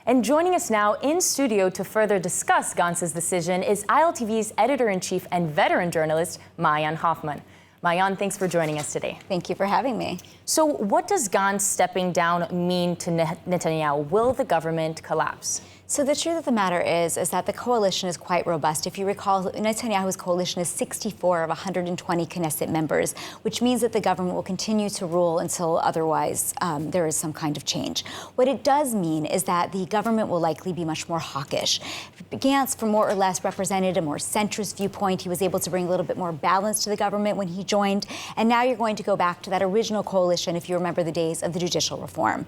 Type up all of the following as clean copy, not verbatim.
And joining us now in studio to further discuss Gantz's decision is ILTV's editor-in-chief and veteran journalist, Maayan Hoffman. Maayan, thanks for joining us today. Thank you for having me. So what does Gantz stepping down mean to Netanyahu? Will the government collapse? So the truth of the matter is that the coalition is quite robust. If you recall, Netanyahu's coalition is 64 of 120 Knesset members, which means that the government will continue to rule until otherwise there is some kind of change. What it does mean is that the government will likely be much more hawkish. Gantz, for more or less, represented a more centrist viewpoint. He was able to bring a little bit more balance to the government when he joined. And now you're going to go back to that original coalition, if you remember the days of the judicial reform.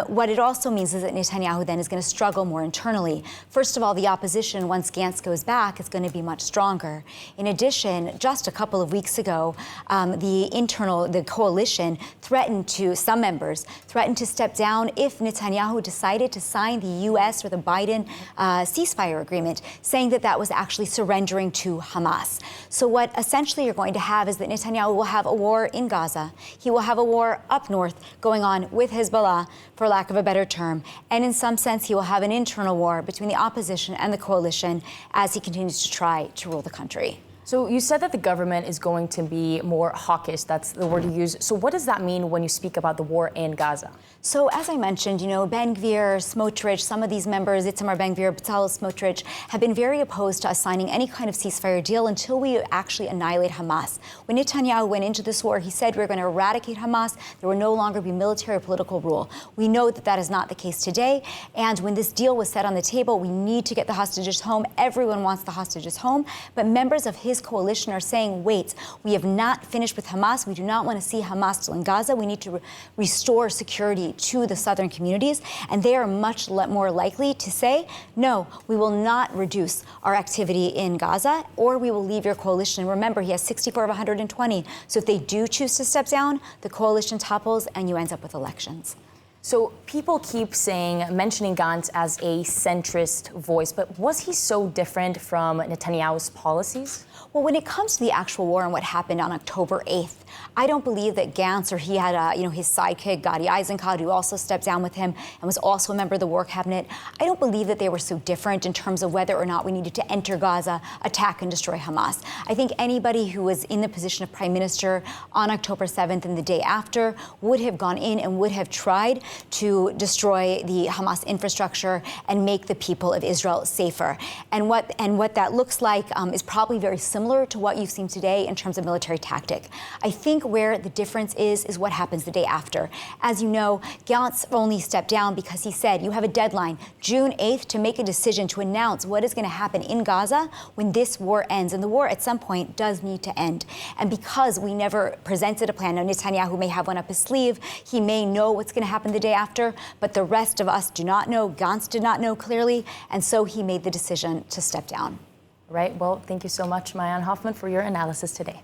What it also means is that Netanyahu then is going to struggle more internally. First of all, the opposition, once Gantz goes back, is going to be much stronger. In addition, just a couple of weeks ago, the coalition threatened to, some members, threatened to step down if Netanyahu decided to sign the U.S. or the Biden ceasefire agreement, saying that that was actually surrendering to Hamas. So what essentially you're going to have is that Netanyahu will have a war in Gaza. He will have a war up north going on with Hezbollah, for lack of a better term. And in some sense, he will have an internal war between the opposition and the coalition as he continues to try to rule the country. So you said that the government is going to be more hawkish. That's the word you use. So what does that mean when you speak about the war in Gaza? So as I mentioned, Ben Gvir, Smotrich, some of these members, Itamar Ben Gvir, Bezalel Smotrich, have been very opposed to us signing any kind of ceasefire deal until we actually annihilate Hamas. When Netanyahu went into this war, he said we're going to eradicate Hamas. There will no longer be military or political rule. We know that that is not the case today. And when this deal was set on the table, we need to get the hostages home. Everyone wants the hostages home. But members of his coalition are saying, wait, we have not finished with Hamas. We do not want to see Hamas still in Gaza. We need to restore security to the southern communities. And they are much more likely to say, no, we will not reduce our activity in Gaza, or we will leave your coalition. Remember, he has 64 of 120. So if they do choose to step down, the coalition topples and you end up with elections. So people keep mentioning Gantz as a centrist voice, but was he so different from Netanyahu's policies? Well, when it comes to the actual war and what happened on October 8th, I don't believe that Gantz, or he had his sidekick, Gadi Eisenkot, who also stepped down with him and was also a member of the war cabinet. I don't believe that they were so different in terms of whether or not we needed to enter Gaza, attack and destroy Hamas. I think anybody who was in the position of prime minister on October 7th and the day after would have gone in and would have tried to destroy the Hamas infrastructure and make the people of Israel safer. And what that looks like is probably very similar to what you've seen today in terms of military tactic. I think where the difference is what happens the day after. As you know, Gantz only stepped down because he said you have a deadline, June 8th, to make a decision to announce what is going to happen in Gaza when this war ends. And the war at some point does need to end. And because we never presented a plan, now Netanyahu may have one up his sleeve, he may know what's going to happen the day after, but the rest of us do not know. Gantz did not know clearly, and so he made the decision to step down. Right. Well, thank you so much, Maayan Hoffman, for your analysis today.